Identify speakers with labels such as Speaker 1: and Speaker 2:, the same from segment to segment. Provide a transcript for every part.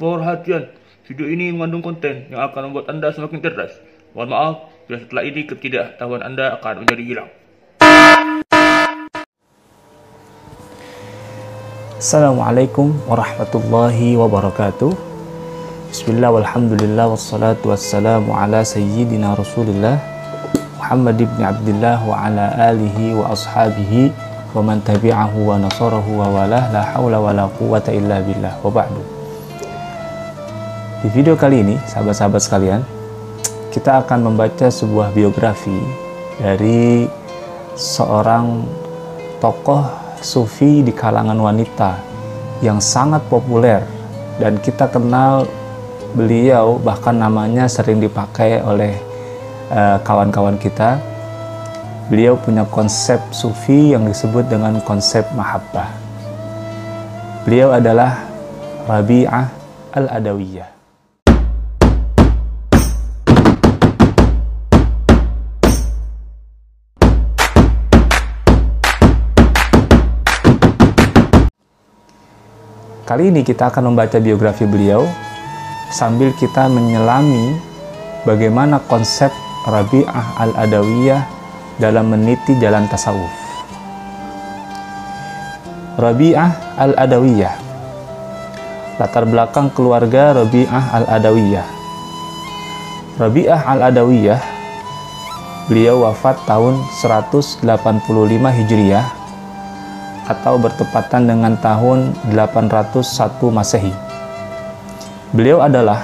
Speaker 1: perhatian, video ini mengandung konten yang akan membuat Anda semakin cerdas. Mohon maaf, bila setelah ini ketidaktahuan Anda akan menjadi hilang.
Speaker 2: Assalamualaikum warahmatullahi wabarakatuh. Bismillah walhamdulillah wassalatu wassalamu ala sayyidina rasulillah Muhammad ibn Abdullah wa ala alihi wa ashabihi wa man tabi'ahu wa nasarahu wa walah, la hawla wa la quwata illa billah, wa ba'du. Di video kali ini, sahabat-sahabat sekalian, kita akan membaca sebuah biografi dari seorang tokoh sufi di kalangan wanita yang sangat populer, dan kita kenal beliau, bahkan namanya sering dipakai oleh kawan-kawan kita. Beliau punya konsep sufi yang disebut dengan konsep mahabbah. Beliau adalah Rabi'ah Al-Adawiyah. Kali ini kita akan membaca biografi beliau sambil kita menyelami bagaimana konsep Rabi'ah Al-Adawiyah dalam meniti jalan tasawuf. Rabi'ah Al-Adawiyah. Latar belakang keluarga Rabi'ah Al-Adawiyah. Rabi'ah Al-Adawiyah, beliau wafat tahun 185 Hijriah atau bertepatan dengan tahun 801 Masehi. Beliau adalah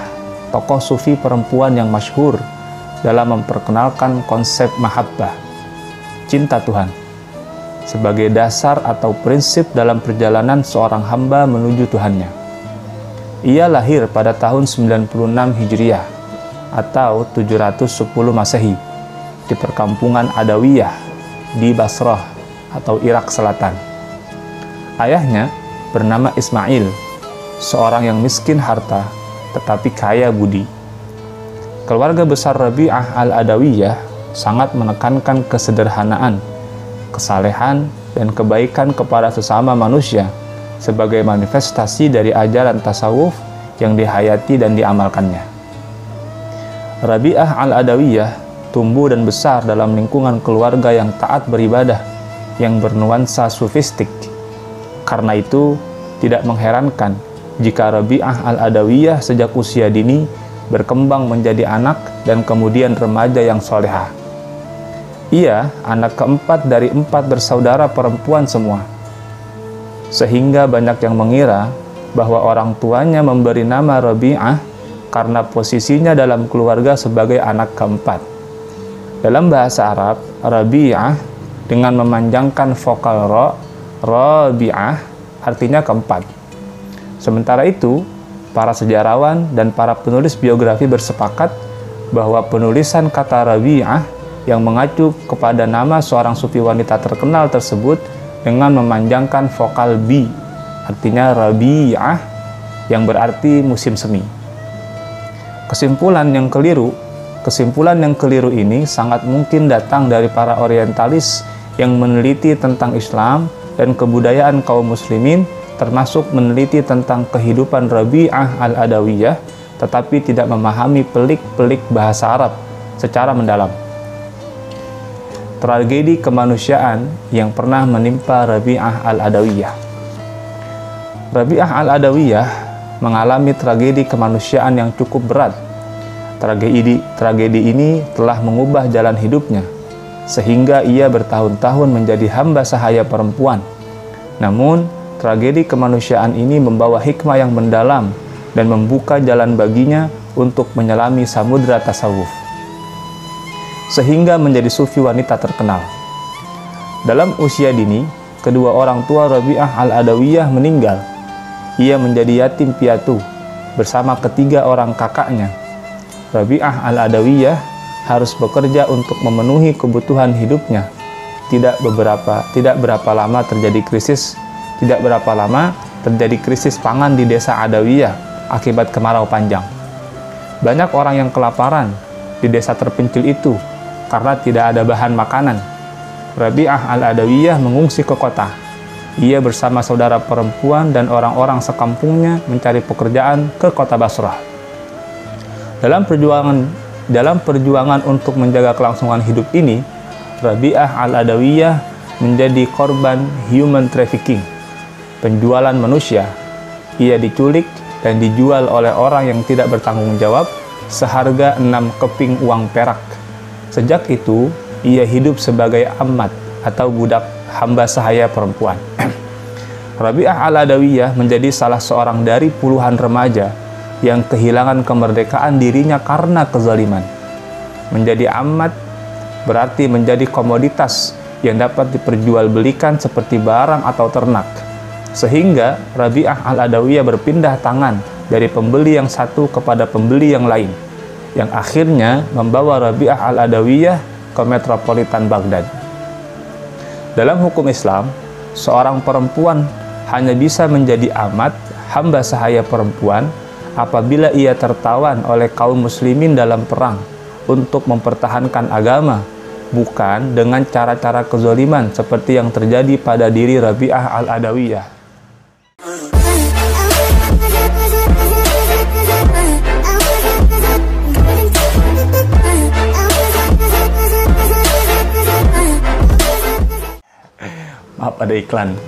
Speaker 2: tokoh sufi perempuan yang masyhur dalam memperkenalkan konsep mahabbah, cinta Tuhan, sebagai dasar atau prinsip dalam perjalanan seorang hamba menuju Tuhannya. Ia lahir pada tahun 96 Hijriah atau 710 Masehi di perkampungan Adawiyah di Basrah atau Irak Selatan. Ayahnya bernama Ismail, seorang yang miskin harta tetapi kaya budi. Keluarga besar Rabi'ah Al-Adawiyah sangat menekankan kesederhanaan, kesalehan, dan kebaikan kepada sesama manusia sebagai manifestasi dari ajaran tasawuf yang dihayati dan diamalkannya. Rabi'ah Al-Adawiyah tumbuh dan besar dalam lingkungan keluarga yang taat beribadah, yang bernuansa sufistik. Karena itu, tidak mengherankan jika Rabi'ah Al-Adawiyah sejak usia dini berkembang menjadi anak dan kemudian remaja yang solehah. Ia anak keempat dari 4 bersaudara perempuan semua, sehingga banyak yang mengira bahwa orang tuanya memberi nama Rabi'ah karena posisinya dalam keluarga sebagai anak keempat. Dalam bahasa Arab, Rabi'ah dengan memanjangkan vokal ro, Rabi'ah artinya keempat. Sementara itu, para sejarawan dan para penulis biografi bersepakat bahwa penulisan kata Rabi'ah yang mengacu kepada nama seorang sufi wanita terkenal tersebut dengan memanjangkan vokal bi, artinya Rabi'ah, yang berarti musim semi. Kesimpulan yang keliru ini sangat mungkin datang dari para orientalis yang meneliti tentang Islam dan kebudayaan kaum muslimin, termasuk meneliti tentang kehidupan Rabi'ah Al-Adawiyah, tetapi tidak memahami pelik-pelik bahasa Arab secara mendalam. Tragedi kemanusiaan yang pernah menimpa Rabi'ah Al-Adawiyah. Rabi'ah Al-Adawiyah mengalami tragedi kemanusiaan yang cukup berat. Tragedi ini telah mengubah jalan hidupnya, sehingga ia bertahun-tahun menjadi hamba sahaya perempuan. Namun, tragedi kemanusiaan ini membawa hikmah yang mendalam dan membuka jalan baginya untuk menyelami samudra tasawuf, sehingga menjadi sufi wanita terkenal. Dalam usia dini, kedua orang tua Rabi'ah Al-Adawiyah meninggal. Ia menjadi yatim piatu bersama ketiga orang kakaknya. Rabi'ah Al-Adawiyah harus bekerja untuk memenuhi kebutuhan hidupnya. Tidak berapa lama terjadi krisis pangan di desa Adawiyah akibat kemarau panjang. Banyak orang yang kelaparan di desa terpencil itu karena tidak ada bahan makanan. Rabi'ah Al-Adawiyah mengungsi ke kota, ia bersama saudara perempuan dan orang-orang sekampungnya mencari pekerjaan ke kota Basrah. Dalam perjuangan untuk menjaga kelangsungan hidup ini, Rabi'ah al-Adawiyah menjadi korban human trafficking, penjualan manusia. Ia diculik dan dijual oleh orang yang tidak bertanggung jawab seharga 6 keping uang perak. Sejak itu, ia hidup sebagai amat atau budak hamba sahaya perempuan. Rabi'ah al-Adawiyah menjadi salah seorang dari puluhan remaja yang kehilangan kemerdekaan dirinya karena kezaliman. Menjadi amat berarti menjadi komoditas yang dapat diperjualbelikan seperti barang atau ternak. Sehingga Rabi'ah al-Adawiyah berpindah tangan dari pembeli yang satu kepada pembeli yang lain, yang akhirnya membawa Rabi'ah al-Adawiyah ke metropolitan Baghdad. Dalam hukum Islam, seorang perempuan hanya bisa menjadi amat, hamba sahaya perempuan, apabila ia tertawan oleh kaum muslimin dalam perang untuk mempertahankan agama, bukan dengan cara-cara kezaliman seperti yang terjadi pada diri Rabi'ah al-Adawiyah. Maaf, ada iklan.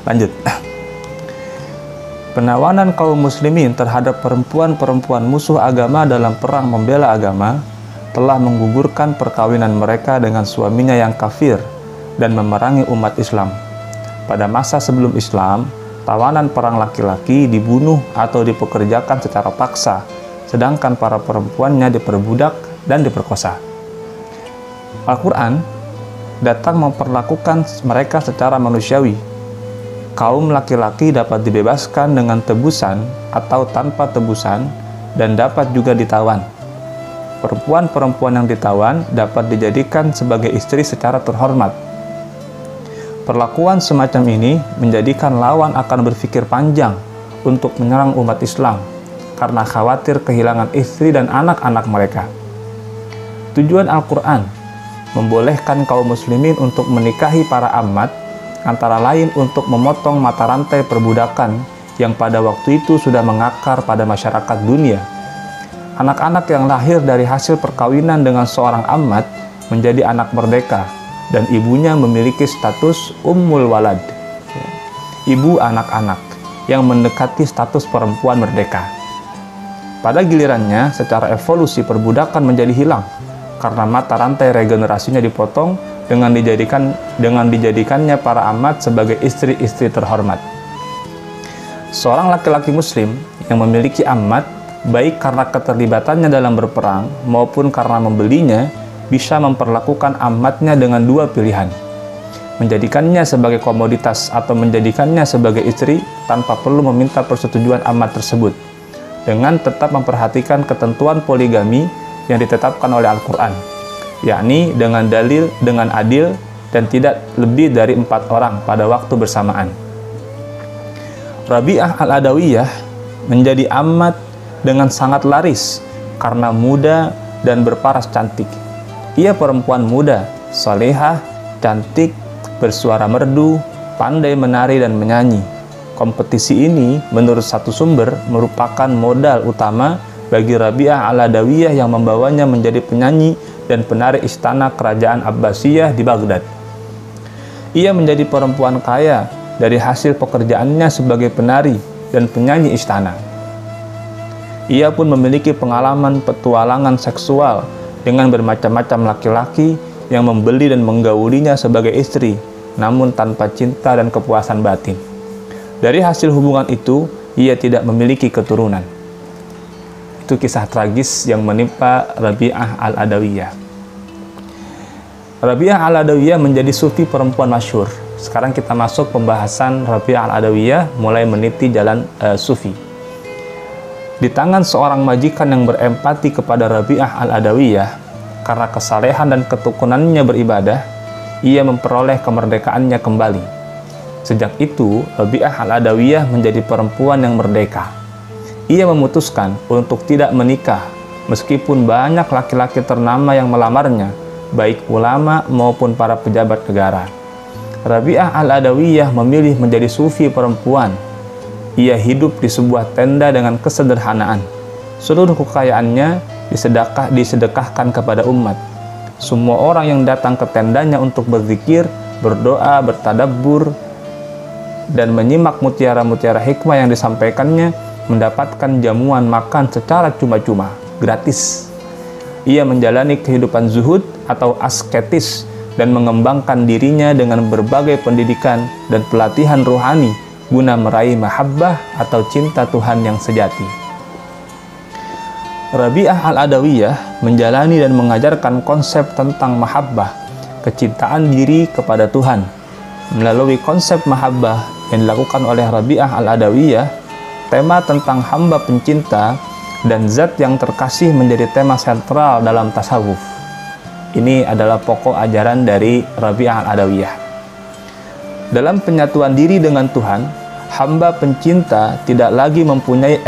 Speaker 2: Lanjut. Penawanan kaum muslimin terhadap perempuan-perempuan musuh agama dalam perang membela agama telah menggugurkan perkawinan mereka dengan suaminya yang kafir dan memerangi umat Islam. Pada masa sebelum Islam, tawanan perang laki-laki dibunuh atau dipekerjakan secara paksa, sedangkan para perempuannya diperbudak dan diperkosa. Al-Quran datang memperlakukan mereka secara manusiawi. Kaum laki-laki dapat dibebaskan dengan tebusan atau tanpa tebusan dan dapat juga ditawan. Perempuan-perempuan yang ditawan dapat dijadikan sebagai istri secara terhormat. Perlakuan semacam ini menjadikan lawan akan berpikir panjang untuk menyerang umat Islam karena khawatir kehilangan istri dan anak-anak mereka. Tujuan Al-Quran membolehkan kaum muslimin untuk menikahi para amat, antara lain untuk memotong mata rantai perbudakan yang pada waktu itu sudah mengakar pada masyarakat dunia. Anak-anak yang lahir dari hasil perkawinan dengan seorang amat menjadi anak merdeka dan ibunya memiliki status ummul walad, ibu anak-anak, yang mendekati status perempuan merdeka. Pada gilirannya, secara evolusi perbudakan menjadi hilang karena mata rantai regenerasinya dipotong dengan dijadikannya para amat sebagai istri-istri terhormat. Seorang laki-laki muslim yang memiliki amat, baik karena keterlibatannya dalam berperang maupun karena membelinya, bisa memperlakukan amatnya dengan dua pilihan: menjadikannya sebagai komoditas atau menjadikannya sebagai istri tanpa perlu meminta persetujuan amat tersebut, dengan tetap memperhatikan ketentuan poligami yang ditetapkan oleh Al-Quran, yakni dengan adil dan tidak lebih dari 4 orang pada waktu bersamaan. Rabi'ah al-Adawiyah menjadi amat dengan sangat laris karena muda dan berparas cantik. Ia perempuan muda, salehah, cantik, bersuara merdu, pandai menari dan menyanyi. Kompetisi ini menurut satu sumber merupakan modal utama bagi Rabi'ah al-Adawiyah yang membawanya menjadi penyanyi dan penari istana kerajaan Abbasiyah di Baghdad. Ia menjadi perempuan kaya dari hasil pekerjaannya sebagai penari dan penyanyi istana. Ia pun memiliki pengalaman petualangan seksual dengan bermacam-macam laki-laki yang membeli dan menggaulinya sebagai istri, namun tanpa cinta dan kepuasan batin. Dari hasil hubungan itu, ia tidak memiliki keturunan. Itu kisah tragis yang menimpa Rabi'ah al-Adawiyah. Rabi'ah al-Adawiyah menjadi sufi perempuan masyhur. Sekarang kita masuk pembahasan Rabi'ah al-Adawiyah mulai meniti jalan sufi. Di tangan seorang majikan yang berempati kepada Rabi'ah al-Adawiyah, karena kesalehan dan ketekunannya beribadah, ia memperoleh kemerdekaannya kembali. Sejak itu, Rabi'ah al-Adawiyah menjadi perempuan yang merdeka. Ia memutuskan untuk tidak menikah, meskipun banyak laki-laki ternama yang melamarnya, baik ulama maupun para pejabat negara. Rabi'ah al-Adawiyah memilih menjadi sufi perempuan. Ia hidup di sebuah tenda dengan kesederhanaan. Seluruh kekayaannya disedekahkan kepada umat. Semua orang yang datang ke tendanya untuk berzikir, berdoa, bertadabbur, dan menyimak mutiara-mutiara hikmah yang disampaikannya mendapatkan jamuan makan secara cuma-cuma, gratis. Ia menjalani kehidupan zuhud atau asketis dan mengembangkan dirinya dengan berbagai pendidikan dan pelatihan rohani guna meraih mahabbah atau cinta Tuhan yang sejati. Rabi'ah al-Adawiyah menjalani dan mengajarkan konsep tentang mahabbah, kecintaan diri kepada Tuhan. Melalui konsep mahabbah yang dilakukan oleh Rabi'ah al-Adawiyah, tema tentang hamba pencinta dan zat yang terkasih menjadi tema sentral dalam tasawuf. Ini adalah pokok ajaran dari Rabi'ah al-Adawiyah. Dalam penyatuan diri dengan Tuhan, hamba pencinta tidak lagi mempunyai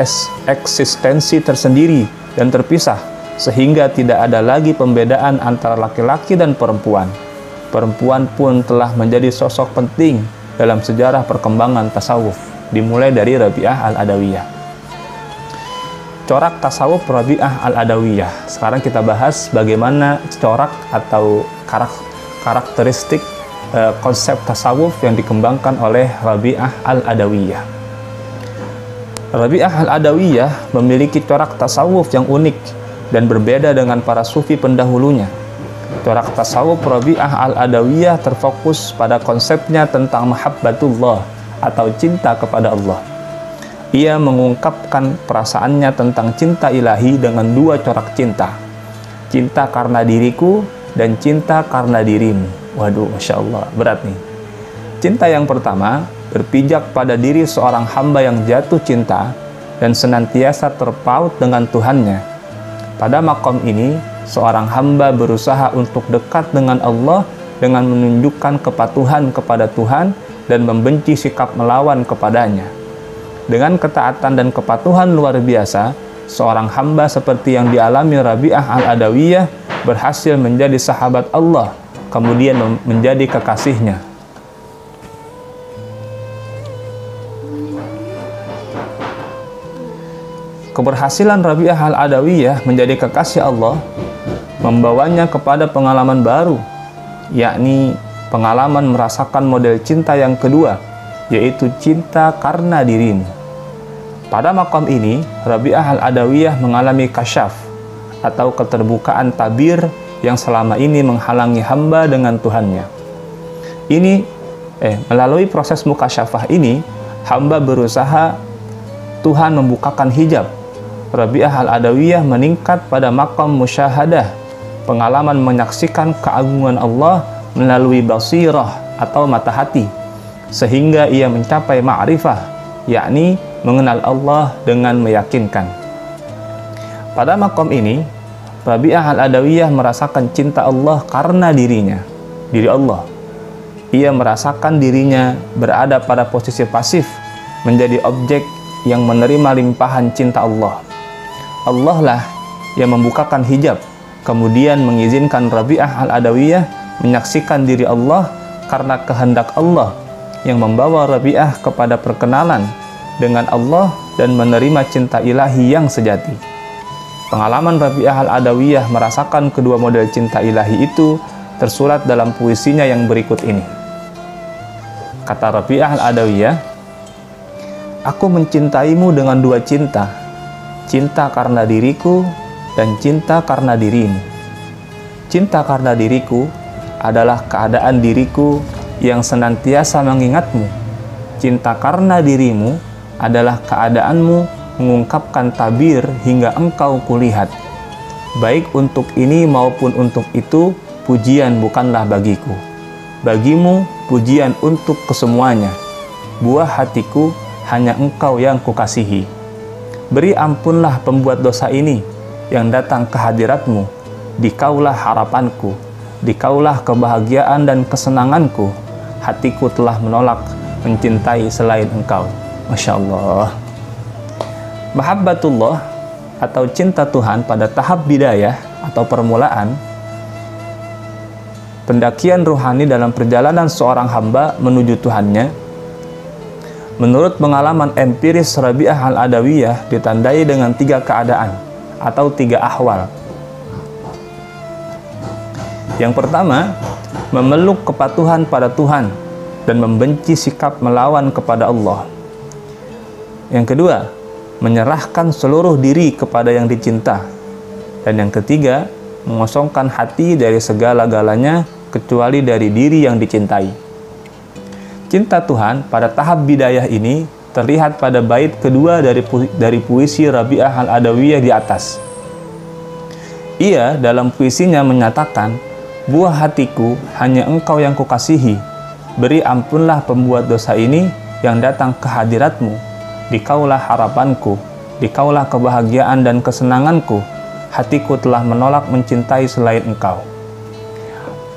Speaker 2: eksistensi tersendiri dan terpisah, sehingga tidak ada lagi pembedaan antara laki-laki dan perempuan. Perempuan pun telah menjadi sosok penting dalam sejarah perkembangan tasawuf, dimulai dari Rabi'ah al-Adawiyah. Corak tasawuf Rabi'ah al-Adawiyah. Sekarang kita bahas bagaimana corak atau karakteristik konsep tasawuf yang dikembangkan oleh Rabi'ah al-Adawiyah. Rabi'ah al-Adawiyah memiliki corak tasawuf yang unik dan berbeda dengan para sufi pendahulunya. Corak tasawuf Rabi'ah al-Adawiyah terfokus pada konsepnya tentang mahabbatullah atau cinta kepada Allah. Ia mengungkapkan perasaannya tentang cinta ilahi dengan dua corak cinta. Cinta karena diriku dan cinta karena dirimu. Waduh, Masya Allah, berat nih. Cinta yang pertama berpijak pada diri seorang hamba yang jatuh cinta dan senantiasa terpaut dengan Tuhannya. Pada makom ini, seorang hamba berusaha untuk dekat dengan Allah dengan menunjukkan kepatuhan kepada Tuhan dan membenci sikap melawan kepadanya. Dengan ketaatan dan kepatuhan luar biasa, seorang hamba seperti yang dialami Rabi'ah al-Adawiyah berhasil menjadi sahabat Allah, kemudian menjadi kekasihnya. Keberhasilan Rabi'ah al-Adawiyah menjadi kekasih Allah membawanya kepada pengalaman baru, yakni pengalaman merasakan model cinta yang kedua, yaitu cinta karena dirimu. Pada makom ini, Rabi'ah al-Adawiyah mengalami kasyaf atau keterbukaan tabir yang selama ini menghalangi hamba dengan Tuhannya. Melalui proses mukasyafah ini, hamba berusaha Tuhan membukakan hijab. Rabi'ah al-Adawiyah meningkat pada makom musyahadah, pengalaman menyaksikan keagungan Allah melalui basirah atau mata hati, sehingga ia mencapai ma'rifah, yakni mengenal Allah dengan meyakinkan. Pada makom ini, Rabi'ah al-Adawiyah merasakan cinta Allah karena dirinya, diri Allah. Ia merasakan dirinya berada pada posisi pasif, menjadi objek yang menerima limpahan cinta Allah. Allah lah yang membukakan hijab, kemudian mengizinkan Rabi'ah al-Adawiyah menyaksikan diri Allah karena kehendak Allah yang membawa Rabi'ah kepada perkenalan dengan Allah dan menerima cinta ilahi yang sejati. Pengalaman Rabi'ah al-Adawiyah merasakan kedua model cinta ilahi itu tersurat dalam puisinya yang berikut ini. Kata Rabi'ah al-Adawiyah, "Aku mencintaimu dengan dua cinta, cinta karena diriku dan cinta karena dirimu. Cinta karena diriku adalah keadaan diriku yang senantiasa mengingatmu. Cinta karena dirimu adalah keadaanmu mengungkapkan tabir hingga engkau kulihat. Baik untuk ini maupun untuk itu, pujian bukanlah bagiku. Bagimu pujian untuk kesemuanya. Buah hatiku hanya engkau yang kukasihi. Beri ampunlah pembuat dosa ini yang datang ke hadiratmu. Dikaulah harapanku, dikaulah kebahagiaan dan kesenanganku. Hatiku telah menolak mencintai selain engkau." Masya Allah. Mahabbatullah atau cinta Tuhan pada tahap bidayah atau permulaan pendakian ruhani dalam perjalanan seorang hamba menuju Tuhannya. Menurut pengalaman empiris Rabi'ah al-Adawiyah ditandai dengan 3 keadaan atau 3 ahwal. Yang pertama, memeluk kepatuhan pada Tuhan dan membenci sikap melawan kepada Allah. Yang kedua, menyerahkan seluruh diri kepada yang dicinta. Dan yang ketiga, mengosongkan hati dari segala-galanya kecuali dari diri yang dicintai. Cinta Tuhan pada tahap bidayah ini terlihat pada bait kedua dari puisi Rabi'ah al-Adawiyah di atas. Ia dalam puisinya menyatakan, "Buah hatiku hanya engkau yang kukasihi, beri ampunlah pembuat dosa ini yang datang ke hadiratmu, dikaulah harapanku, dikaulah kebahagiaan dan kesenanganku, hatiku telah menolak mencintai selain engkau."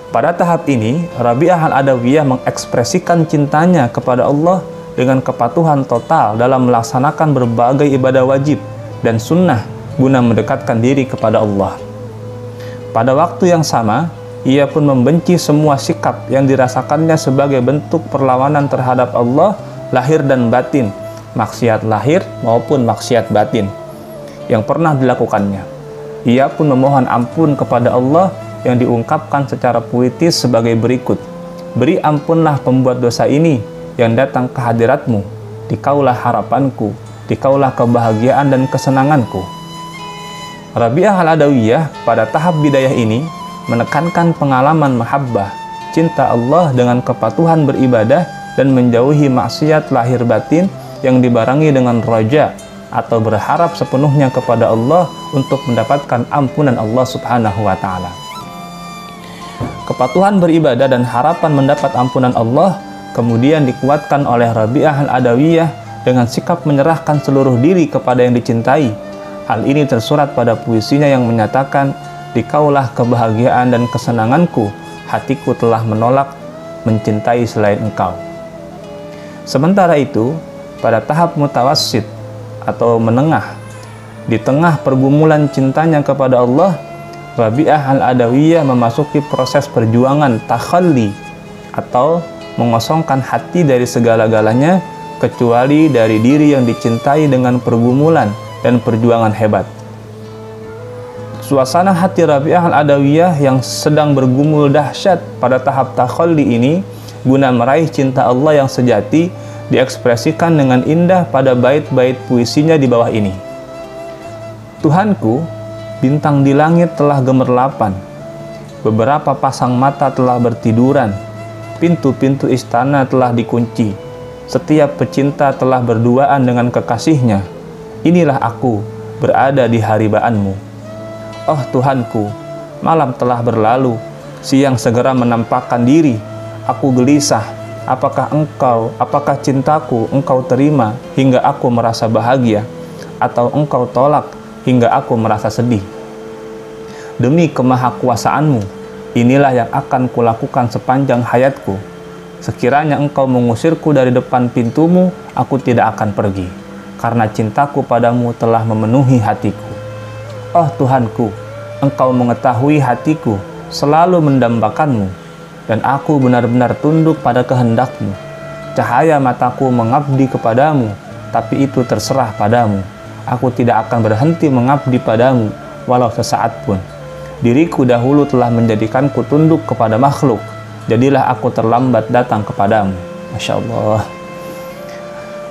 Speaker 2: Pada tahap ini, Rabi'ah al-Adawiyah mengekspresikan cintanya kepada Allah dengan kepatuhan total dalam melaksanakan berbagai ibadah wajib dan sunnah guna mendekatkan diri kepada Allah. Pada waktu yang sama, ia pun membenci semua sikap yang dirasakannya sebagai bentuk perlawanan terhadap Allah lahir dan batin, maksiat lahir maupun maksiat batin yang pernah dilakukannya. Ia pun memohon ampun kepada Allah yang diungkapkan secara puitis sebagai berikut, "Beri ampunlah pembuat dosa ini yang datang ke hadiratmu, dikaulah harapanku, dikaulah kebahagiaan dan kesenanganku." Rabi'ah al-Adawiyah pada tahap bidayah ini menekankan pengalaman mahabbah, cinta Allah dengan kepatuhan beribadah dan menjauhi maksiat lahir batin yang dibarengi dengan raja atau berharap sepenuhnya kepada Allah untuk mendapatkan ampunan Allah Subhanahu wa Ta'ala. Kepatuhan beribadah dan harapan mendapat ampunan Allah kemudian dikuatkan oleh Rabi'ah al-Adawiyah dengan sikap menyerahkan seluruh diri kepada yang dicintai. Hal ini tersurat pada puisinya yang menyatakan, "Dikaulah kebahagiaan dan kesenanganku, hatiku telah menolak mencintai selain engkau." Sementara itu, pada tahap mutawassit atau menengah, di tengah pergumulan cintanya kepada Allah, Rabi'ah al-Adawiyah memasuki proses perjuangan takhalli atau mengosongkan hati dari segala-galanya kecuali dari diri yang dicintai dengan pergumulan dan perjuangan hebat. Suasana hati Rabi'ah al-Adawiyah yang sedang bergumul dahsyat pada tahap takhalli ini guna meraih cinta Allah yang sejati diekspresikan dengan indah pada bait-bait puisinya di bawah ini. "Tuhanku, bintang di langit telah gemerlapan, beberapa pasang mata telah bertiduran, pintu-pintu istana telah dikunci, setiap pecinta telah berduaan dengan kekasihnya. Inilah aku berada di haribaanmu. Oh Tuhanku, malam telah berlalu, siang segera menampakkan diri, aku gelisah, apakah cintaku engkau terima hingga aku merasa bahagia, atau engkau tolak hingga aku merasa sedih. Demi kemahakuasaanmu, inilah yang akan kulakukan sepanjang hayatku. Sekiranya engkau mengusirku dari depan pintumu, aku tidak akan pergi, karena cintaku padamu telah memenuhi hatiku. Oh Tuhanku, engkau mengetahui hatiku, selalu mendambakanmu, dan aku benar-benar tunduk pada kehendakmu. Cahaya mataku mengabdi kepadamu, tapi itu terserah padamu. Aku tidak akan berhenti mengabdi padamu, walau sesaat pun. Diriku dahulu telah menjadikanku tunduk kepada makhluk, jadilah aku terlambat datang kepadamu. Masya Allah.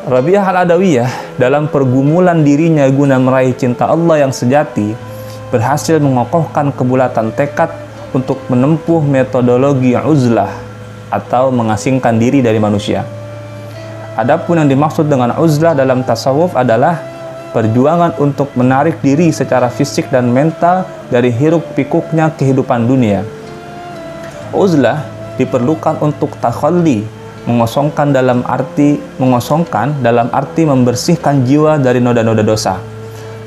Speaker 2: Rabi'ah al-Adawiyah dalam pergumulan dirinya guna meraih cinta Allah yang sejati, berhasil mengokohkan kebulatan tekad untuk menempuh metodologi uzlah atau mengasingkan diri dari manusia. Adapun yang dimaksud dengan uzlah dalam tasawuf adalah perjuangan untuk menarik diri secara fisik dan mental dari hiruk pikuknya kehidupan dunia. Uzlah diperlukan untuk takhalli, mengosongkan dalam arti membersihkan jiwa dari noda-noda dosa.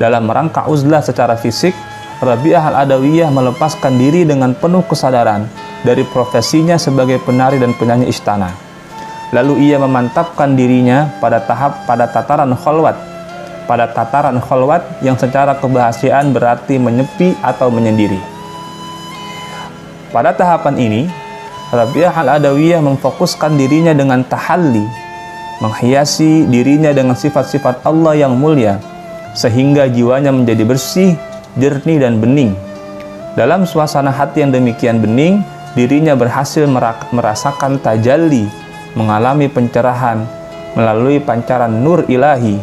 Speaker 2: Dalam rangka uzlah secara fisik, Rabi'ah al-Adawiyah melepaskan diri dengan penuh kesadaran dari profesinya sebagai penari dan penyanyi istana. Lalu ia memantapkan dirinya pada tataran kholwat yang secara kebahasiaan berarti menyepi atau menyendiri. Pada tahapan ini, Rabi'ah al-Adawiyah memfokuskan dirinya dengan tahalli, menghiasi dirinya dengan sifat-sifat Allah yang mulia, sehingga jiwanya menjadi bersih, jernih, dan bening. Dalam suasana hati yang demikian bening, dirinya berhasil merasakan tajalli, mengalami pencerahan melalui pancaran nur ilahi.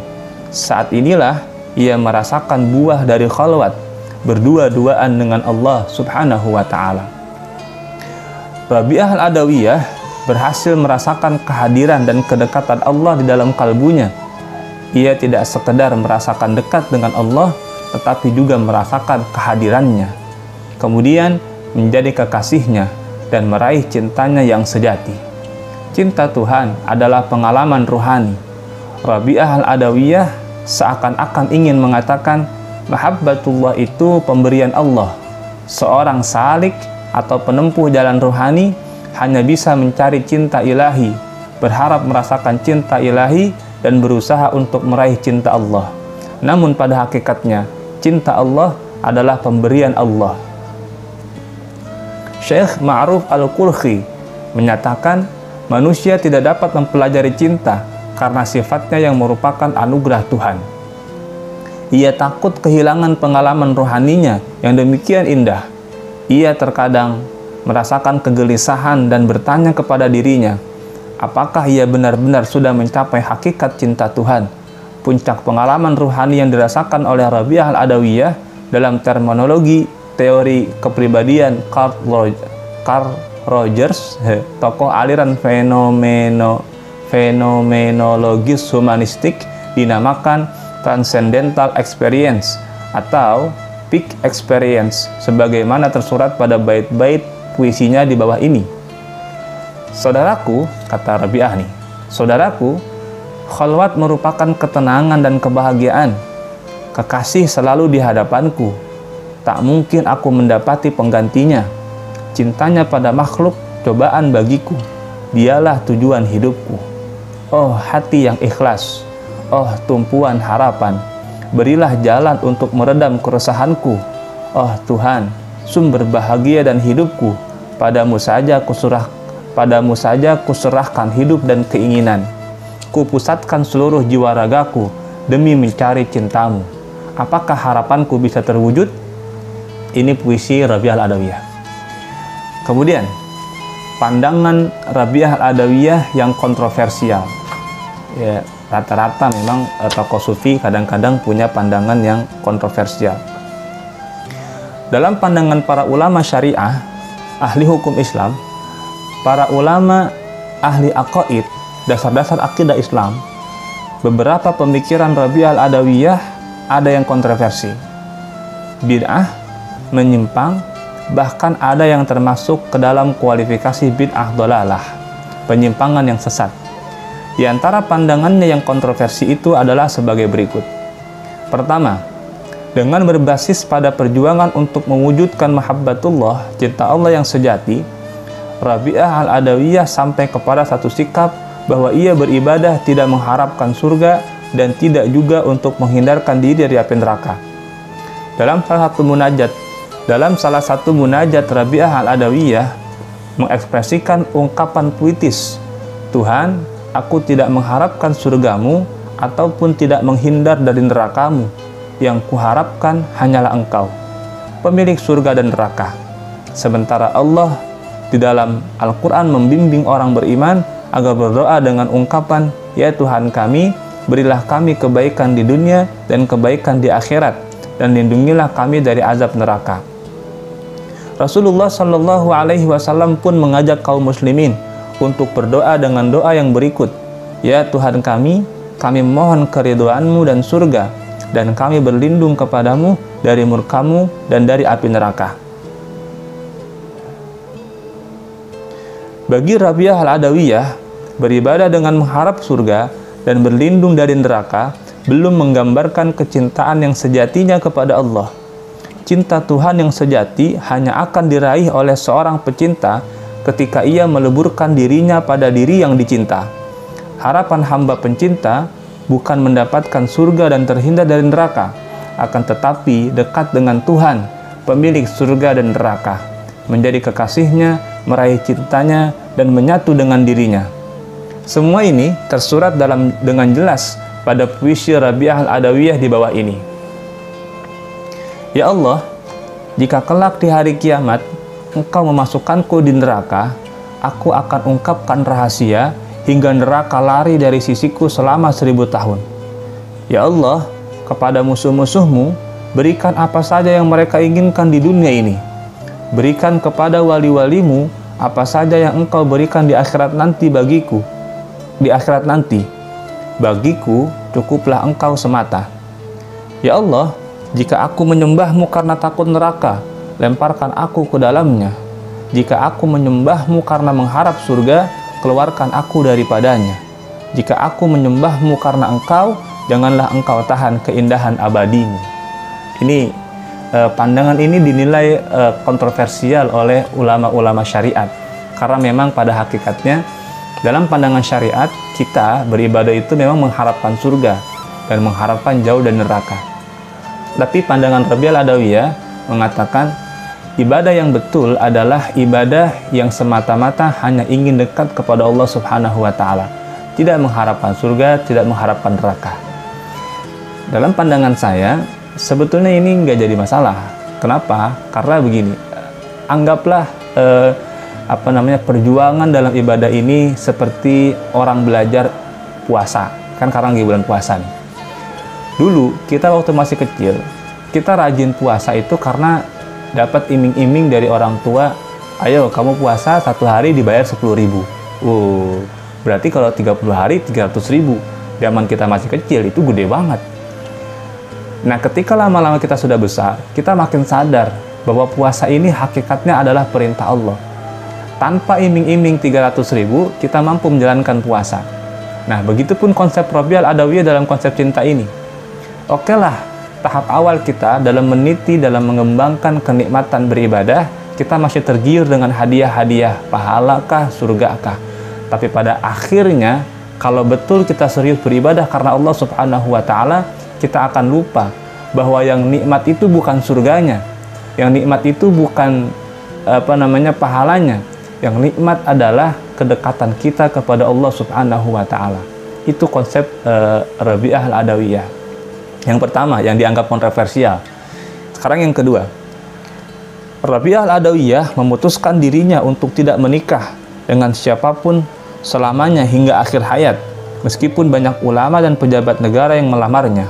Speaker 2: Saat inilah ia merasakan buah dari khalwat, berdua-duaan dengan Allah subhanahu wa ta'ala. Rabi'ah al-Adawiyah berhasil merasakan kehadiran dan kedekatan Allah di dalam kalbunya. Ia tidak sekedar merasakan dekat dengan Allah, tetapi juga merasakan kehadirannya, kemudian menjadi kekasihnya dan meraih cintanya yang sejati. Cinta Tuhan adalah pengalaman ruhani. Rabi'ah al-Adawiyah seakan-akan ingin mengatakan, mahabbatullah itu pemberian Allah. Seorang salik atau penempuh jalan ruhani hanya bisa mencari cinta ilahi, berharap merasakan cinta ilahi, dan berusaha untuk meraih cinta Allah. Namun pada hakikatnya, cinta Allah adalah pemberian Allah. Syekh Ma'ruf Al-Qurhi menyatakan, manusia tidak dapat mempelajari cinta karena sifatnya yang merupakan anugerah Tuhan. Ia takut kehilangan pengalaman rohaninya yang demikian indah. Ia terkadang merasakan kegelisahan dan bertanya kepada dirinya, apakah ia benar-benar sudah mencapai hakikat cinta Tuhan? Puncak pengalaman ruhani yang dirasakan oleh Rabi'ah al-Adawiyah dalam terminologi teori kepribadian Carl Rogers, tokoh aliran fenomenologis humanistik, dinamakan transcendental experience atau peak experience, sebagaimana tersurat pada bait-bait puisinya di bawah ini. Saudaraku, kata Rabi'ah nih, saudaraku, khalwat merupakan ketenangan dan kebahagiaan. Kekasih selalu di hadapanku. Tak mungkin aku mendapati penggantinya. Cintanya pada makhluk cobaan bagiku. Dialah tujuan hidupku. Oh hati yang ikhlas, oh tumpuan harapan, berilah jalan untuk meredam keresahanku. Oh Tuhan, sumber bahagia dan hidupku, padamu saja kuserahkan hidup dan keinginan. Kupusatkan seluruh jiwa ragaku demi mencari cintamu. Apakah harapanku bisa terwujud? Ini puisi Rabi'ah al-Adawiyah. Kemudian, pandangan Rabi'ah al-Adawiyah yang kontroversial. Ya, rata-rata memang tokoh sufi kadang-kadang punya pandangan yang kontroversial. Dalam pandangan para ulama syariah, ahli hukum Islam, para ulama ahli aqaid, dasar-dasar akidah Islam, beberapa pemikiran Rabi'ah al-Adawiyah ada yang kontroversi, bid'ah, menyimpang, bahkan ada yang termasuk ke dalam kualifikasi bid'ah dhalalah, penyimpangan yang sesat. Di antara pandangannya yang kontroversi itu adalah sebagai berikut. Pertama, dengan berbasis pada perjuangan untuk mewujudkan mahabbatullah, cinta Allah yang sejati, Rabi'ah al-Adawiyah sampai kepada satu sikap bahwa ia beribadah tidak mengharapkan surga dan tidak juga untuk menghindarkan diri dari api neraka. Dalam salah satu munajat Rabi'ah al-Adawiyah mengekspresikan ungkapan puitis, Tuhan, aku tidak mengharapkan surgamu ataupun tidak menghindar dari nerakamu. Yang kuharapkan hanyalah Engkau, pemilik surga dan neraka. Sementara Allah di dalam Al-Quran membimbing orang beriman agar berdoa dengan ungkapan, ya Tuhan kami, berilah kami kebaikan di dunia dan kebaikan di akhirat, dan lindungilah kami dari azab neraka. Rasulullah Shallallahu Alaihi Wasallam pun mengajak kaum muslimin untuk berdoa dengan doa yang berikut, ya Tuhan kami mohon keridhaan-Mu dan surga, dan kami berlindung kepadamu dari murka-Mu dan dari api neraka. Bagi Rabi'ah al-Adawiyah, beribadah dengan mengharap surga dan berlindung dari neraka belum menggambarkan kecintaan yang sejatinya kepada Allah. Cinta Tuhan yang sejati hanya akan diraih oleh seorang pecinta ketika ia meleburkan dirinya pada diri yang dicinta. Harapan hamba pencinta bukan mendapatkan surga dan terhindar dari neraka, akan tetapi dekat dengan Tuhan, pemilik surga dan neraka, menjadi kekasihnya meraih cintanya, dan menyatu dengan dirinya. Semua ini tersurat dengan jelas pada puisi Rabi'ah Al-Adawiyah di bawah ini. Ya Allah, jika kelak di hari kiamat Engkau memasukkanku di neraka, aku akan ungkapkan rahasia hingga neraka lari dari sisiku selama 1000 tahun. Ya Allah, kepada musuh-musuhmu berikan apa saja yang mereka inginkan di dunia ini. Berikan kepada wali-walimu apa saja yang Engkau berikan di akhirat nanti bagiku. Di akhirat nanti, bagiku cukuplah Engkau semata. Ya Allah, jika aku menyembahmu karena takut neraka, lemparkan aku ke dalamnya. Jika aku menyembahmu karena mengharap surga, keluarkan aku daripadanya. Jika aku menyembahmu karena Engkau, janganlah Engkau tahan keindahan abadimu. Ini pandangan ini dinilai kontroversial oleh ulama-ulama syariat, karena memang pada hakikatnya dalam pandangan syariat kita beribadah itu memang mengharapkan surga dan mengharapkan jauh dari neraka. Tapi pandangan Rabi'ah Al-Adawiyah mengatakan ibadah yang betul adalah ibadah yang semata-mata hanya ingin dekat kepada Allah Subhanahu wa Ta'ala, tidak mengharapkan surga, tidak mengharapkan neraka. Dalam pandangan saya, sebetulnya ini nggak jadi masalah. Kenapa? Karena begini, anggaplah perjuangan dalam ibadah ini seperti orang belajar puasa. Kan sekarang lagi bulan puasa nih. Dulu kita waktu masih kecil, kita rajin puasa itu karena dapat iming-iming dari orang tua, ayo kamu puasa 1 hari dibayar 10.000. Berarti kalau 30 hari 300.000. Zaman kita masih kecil itu gede banget. Nah, ketika lama-lama kita sudah besar, kita makin sadar bahwa puasa ini hakikatnya adalah perintah Allah. Tanpa iming-iming 300.000, kita mampu menjalankan puasa. Nah, begitupun konsep Rabi'ah Al-Adawiyah dalam konsep cinta ini. Oke lah, tahap awal kita dalam meniti, dalam mengembangkan kenikmatan beribadah, kita masih tergiur dengan hadiah-hadiah, pahalakah, surgakah. Tapi pada akhirnya, kalau betul kita serius beribadah karena Allah Subhanahu wa Ta'ala, kita akan lupa bahwa yang nikmat itu bukan surganya, yang nikmat itu bukan pahalanya. Yang nikmat adalah kedekatan kita kepada Allah Subhanahu wa Ta'ala. Itu konsep Rabi'ah Al-Adawiyah. Yang pertama, yang dianggap kontroversial. Sekarang yang kedua, Rabi'ah Al-Adawiyah memutuskan dirinya untuk tidak menikah dengan siapapun selamanya hingga akhir hayat, meskipun banyak ulama dan pejabat negara yang melamarnya.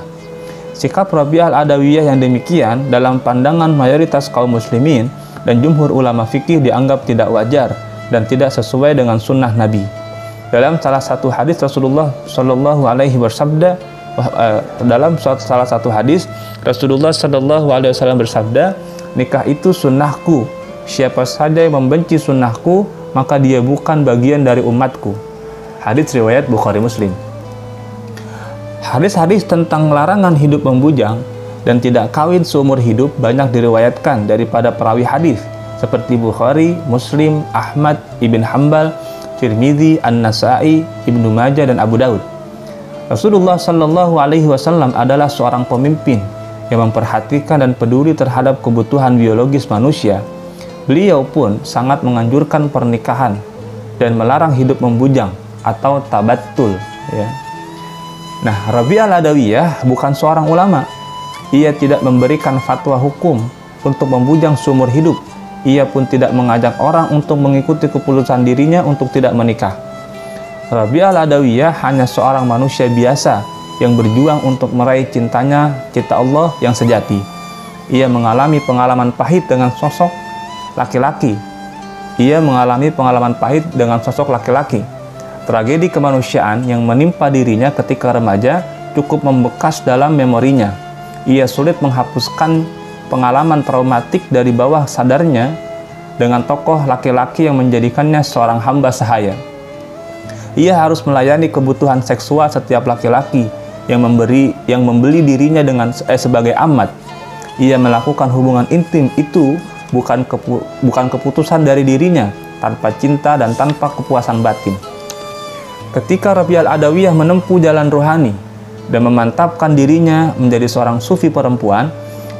Speaker 2: Sikap Rabi'ah Al-Adawiyah yang demikian dalam pandangan mayoritas kaum muslimin dan jumhur ulama fikih dianggap tidak wajar dan tidak sesuai dengan sunnah Nabi. Dalam salah satu hadis Rasulullah Shallallahu Alaihi bersabda, salah satu hadis Rasulullah Shallallahu Alaihi Wasallam bersabda, nikah itu sunnahku. Siapa saja yang membenci sunnahku, maka dia bukan bagian dari umatku. Hadis riwayat Bukhari Muslim. Hadis-hadis tentang larangan hidup membujang dan tidak kawin seumur hidup banyak diriwayatkan daripada perawi hadis seperti Bukhari, Muslim, Ahmad, Ibn Hanbal, Tirmidzi, An-Nasa'i, Ibnu Majah, dan Abu Daud. Rasulullah Shallallahu Alaihi Wasallam adalah seorang pemimpin yang memperhatikan dan peduli terhadap kebutuhan biologis manusia. Beliau pun sangat menganjurkan pernikahan dan melarang hidup membujang atau tabattul. Ya. Nah, Rabi'ah Al-Adawiyah bukan seorang ulama. Ia tidak memberikan fatwa hukum untuk membujang seumur hidup. Ia pun tidak mengajak orang untuk mengikuti keputusan dirinya untuk tidak menikah. Rabi'ah Al-Adawiyah hanya seorang manusia biasa yang berjuang untuk meraih cintanya, cinta Allah yang sejati. Ia mengalami pengalaman pahit dengan sosok laki-laki. Tragedi kemanusiaan yang menimpa dirinya ketika remaja cukup membekas dalam memorinya. Ia sulit menghapuskan pengalaman traumatik dari bawah sadarnya dengan tokoh laki-laki yang menjadikannya seorang hamba sahaya. Ia harus melayani kebutuhan seksual setiap laki-laki yang membeli dirinya sebagai amat. Ia melakukan hubungan intim itu bukan keputusan dari dirinya, tanpa cinta dan tanpa kepuasan batin. Ketika Rabi'ah Al-Adawiyah menempuh jalan rohani dan memantapkan dirinya menjadi seorang sufi perempuan,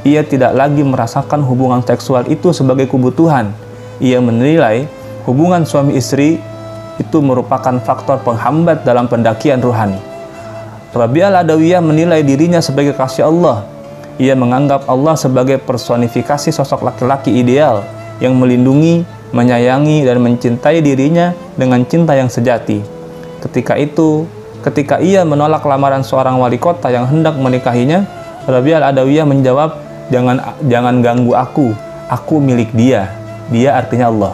Speaker 2: ia tidak lagi merasakan hubungan seksual itu sebagai kebutuhan. Ia menilai hubungan suami istri itu merupakan faktor penghambat dalam pendakian ruhani. Rabi'ah al-Adawiyah menilai dirinya sebagai kasih Allah. Ia menganggap Allah sebagai personifikasi sosok laki-laki ideal yang melindungi, menyayangi, dan mencintai dirinya dengan cinta yang sejati. Ketika ia menolak lamaran seorang wali kota yang hendak menikahinya, Rabi'ah al-Adawiyah menjawab, jangan ganggu aku milik dia artinya Allah.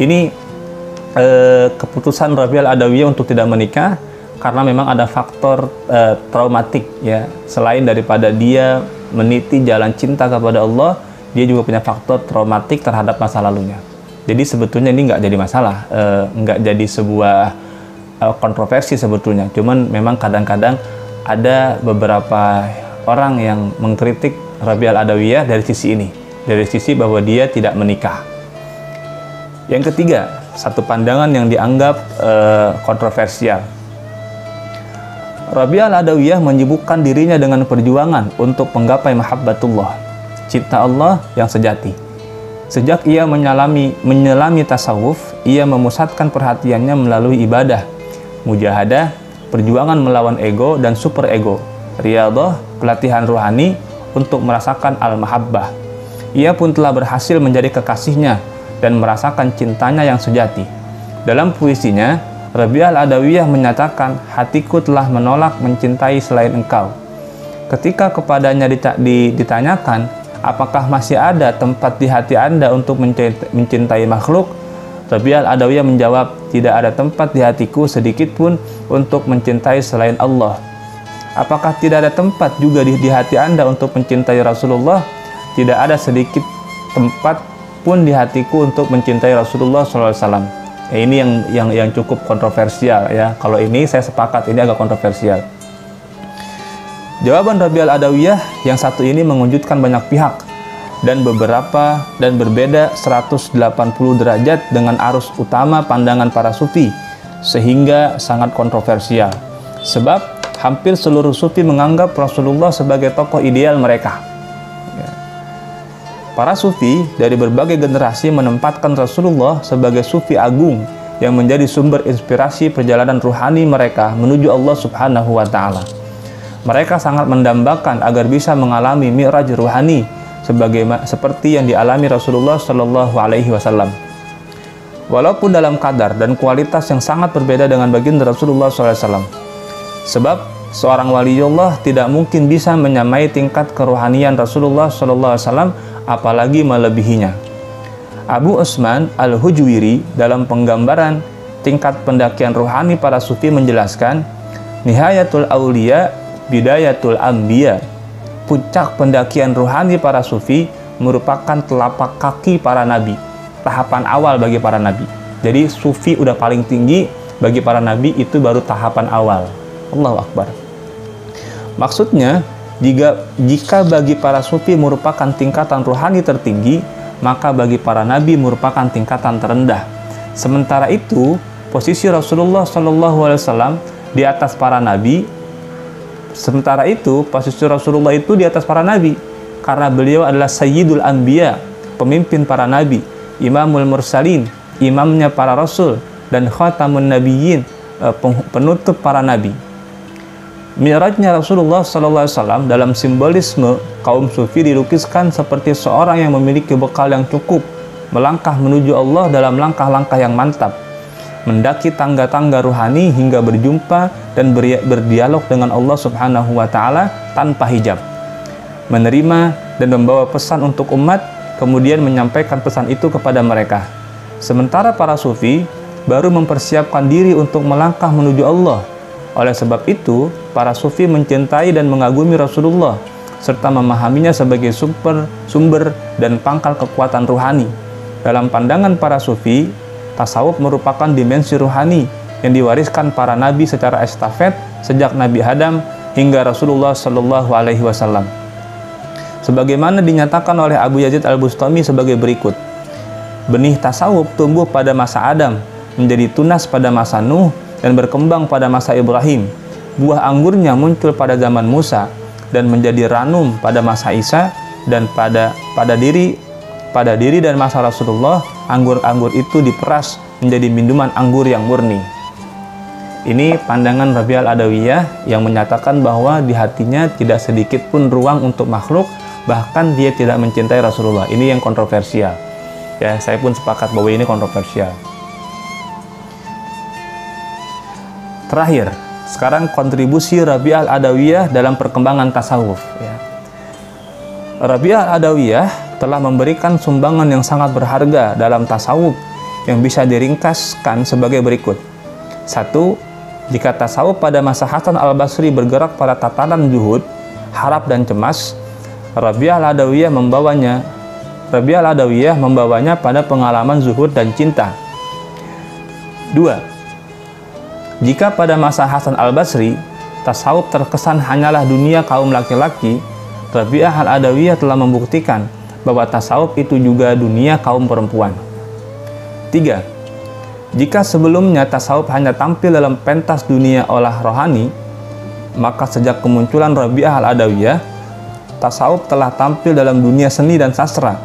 Speaker 2: Ini keputusan Rabi'ah al-Adawiyah untuk tidak menikah karena memang ada faktor traumatik ya. Selain daripada dia meniti jalan cinta kepada Allah, dia juga punya faktor traumatik terhadap masa lalunya. Jadi sebetulnya ini nggak jadi masalah, nggak jadi sebuah kontroversi sebetulnya. Cuman memang kadang-kadang ada beberapa orang yang mengkritik Rabi'ah al-Adawiyah dari sisi ini, dari sisi bahwa dia tidak menikah. Yang ketiga, satu pandangan yang dianggap kontroversial. Rabi'ah al-Adawiyah menyibukkan dirinya dengan perjuangan untuk menggapai mahabbatullah, cinta Allah yang sejati. Sejak ia menyelami tasawuf, ia memusatkan perhatiannya melalui ibadah, mujahadah, perjuangan melawan ego dan superego, riyadhah, pelatihan ruhani untuk merasakan al-mahabbah. Ia pun telah berhasil menjadi kekasihnya dan merasakan cintanya yang sejati. Dalam puisinya, Rabi'ah al-Adawiyah menyatakan, hatiku telah menolak mencintai selain engkau. Ketika kepadanya ditanyakan, apakah masih ada tempat di hati Anda untuk mencintai makhluk? Rabi'ah al-Adawiyah menjawab, tidak ada tempat di hatiku sedikit pun untuk mencintai selain Allah. Apakah tidak ada tempat juga di hati Anda untuk mencintai Rasulullah? Tidak ada sedikit tempat pun di hatiku untuk mencintai Rasulullah SAW. Ini yang cukup kontroversial ya. Kalau ini saya sepakat, ini agak kontroversial. Jawaban Rabi'ah al-Adawiyah yang satu ini mengejutkan banyak pihak dan berbeda 180 derajat dengan arus utama pandangan para sufi, sehingga sangat kontroversial. Sebab hampir seluruh sufi menganggap Rasulullah sebagai tokoh ideal mereka. Para sufi dari berbagai generasi menempatkan Rasulullah sebagai sufi agung yang menjadi sumber inspirasi perjalanan ruhani mereka menuju Allah Subhanahu wa Ta'ala. Mereka sangat mendambakan agar bisa mengalami mi'raj ruhani seperti yang dialami Rasulullah Shallallahu Alaihi Wasallam. Walaupun dalam kadar dan kualitas yang sangat berbeda dengan baginda Rasulullah SAW. Sebab seorang waliullah tidak mungkin bisa menyamai tingkat keruhanian Rasulullah SAW, apalagi melebihinya. Abu Usman Al-Hujwiri dalam penggambaran tingkat pendakian ruhani para sufi menjelaskan, Nihayatul Auliya Bidayatul Anbiya. Puncak pendakian ruhani para sufi merupakan telapak kaki para nabi, tahapan awal bagi para nabi. Jadi sufi udah paling tinggi, bagi para nabi itu baru tahapan awal. Allahu Akbar. Maksudnya, jika bagi para sufi merupakan tingkatan ruhani tertinggi, maka bagi para nabi merupakan tingkatan terendah. Sementara itu, posisi Rasulullah SAW di atas para nabi. Sementara itu, posisi Rasulullah itu di atas para nabi, karena beliau adalah Sayyidul Anbiya, pemimpin para nabi, Imamul Mursalin, imamnya para rasul, dan Khatamun Nabiyyin, penutup para nabi. Mi'rajnya Rasulullah SAW dalam simbolisme kaum sufi dilukiskan seperti seorang yang memiliki bekal yang cukup, melangkah menuju Allah dalam langkah-langkah yang mantap, mendaki tangga-tangga ruhani hingga berjumpa dan berdialog dengan Allah Subhanahu wa Ta'ala tanpa hijab, menerima dan membawa pesan untuk umat, kemudian menyampaikan pesan itu kepada mereka. Sementara para sufi baru mempersiapkan diri untuk melangkah menuju Allah. Oleh sebab itu, para sufi mencintai dan mengagumi Rasulullah serta memahaminya sebagai sumber dan pangkal kekuatan ruhani. Dalam pandangan para sufi, tasawuf merupakan dimensi ruhani yang diwariskan para nabi secara estafet sejak Nabi Adam hingga Rasulullah Shallallahu Alaihi Wasallam. Sebagaimana dinyatakan oleh Abu Yazid Al-Bustami sebagai berikut: benih tasawuf tumbuh pada masa Adam, menjadi tunas pada masa Nuh, dan berkembang pada masa Ibrahim. Buah anggurnya muncul pada zaman Musa dan menjadi ranum pada masa Isa, dan pada diri dan masa Rasulullah, anggur-anggur itu diperas menjadi minuman anggur yang murni. Ini pandangan Rabi' al-Adawiyah yang menyatakan bahwa di hatinya tidak sedikit pun ruang untuk makhluk, bahkan dia tidak mencintai Rasulullah. Ini yang kontroversial. Ya, saya pun sepakat bahwa ini kontroversial. Terakhir, sekarang kontribusi Rabi' al-Adawiyah dalam perkembangan tasawuf. Ya. Rabi' al-Adawiyah telah memberikan sumbangan yang sangat berharga dalam tasawuf yang bisa diringkaskan sebagai berikut. 1. Jika tasawuf pada masa Hasan al-Basri bergerak pada tatanan zuhud, harap dan cemas, Rabi' al-Adawiyah membawanya pada pengalaman zuhud dan cinta. 2. Jika pada masa Hasan al-Basri, tasawuf terkesan hanyalah dunia kaum laki-laki, Rabi'ah al-Adawiyah telah membuktikan bahwa tasawuf itu juga dunia kaum perempuan. 3. Jika sebelumnya tasawuf hanya tampil dalam pentas dunia olah rohani, maka sejak kemunculan Rabi'ah al-Adawiyah, tasawuf telah tampil dalam dunia seni dan sastra.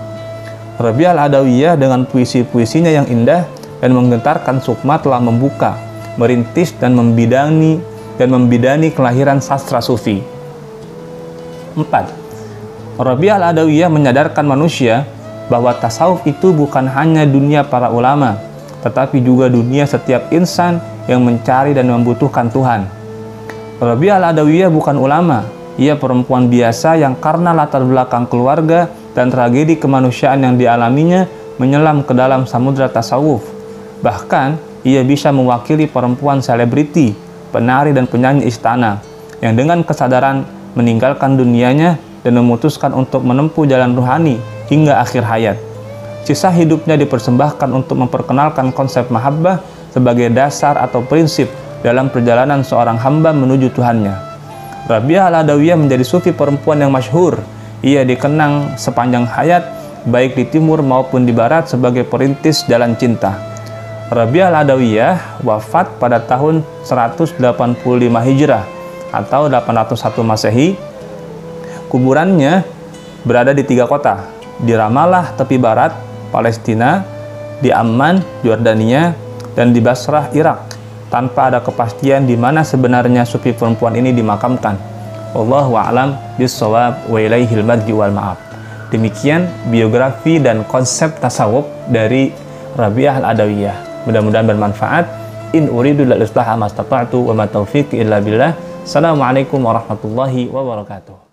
Speaker 2: Rabi'ah al-Adawiyah dengan puisi-puisinya yang indah dan menggentarkan sukma telah membuka, merintis dan membidani kelahiran sastra sufi. 4. Rabi'ah al-Adawiyah menyadarkan manusia bahwa tasawuf itu bukan hanya dunia para ulama, tetapi juga dunia setiap insan yang mencari dan membutuhkan Tuhan. Rabi'ah al-Adawiyah bukan ulama, ia perempuan biasa yang karena latar belakang keluarga dan tragedi kemanusiaan yang dialaminya menyelam ke dalam samudra tasawuf. Bahkan, ia bisa mewakili perempuan selebriti, penari dan penyanyi istana yang dengan kesadaran meninggalkan dunianya dan memutuskan untuk menempuh jalan rohani hingga akhir hayat. Sisa hidupnya dipersembahkan untuk memperkenalkan konsep mahabbah sebagai dasar atau prinsip dalam perjalanan seorang hamba menuju Tuhannya. Rabi'ah al-Adawiyah menjadi sufi perempuan yang masyhur. Ia dikenang sepanjang hayat, baik di timur maupun di barat sebagai perintis jalan cinta. Rabi'ah al-Adawiyah wafat pada tahun 185 Hijrah atau 801 Masehi. Kuburannya berada di 3 kota, di Ramallah tepi barat, Palestina, di Amman, Yordania, dan di Basrah, Irak, tanpa ada kepastian di mana sebenarnya sufi perempuan ini dimakamkan. Wallahu a'lam bis-shawab wa ilaihil marji wal ma'ab. Demikian biografi dan konsep tasawuf dari Rabi'ah al-Adawiyah. Mudah-mudahan bermanfaat. In uridu lil islaha mastata'tu wa ma taufiqi illa billah. Assalamualaikum warahmatullahi wabarakatuh.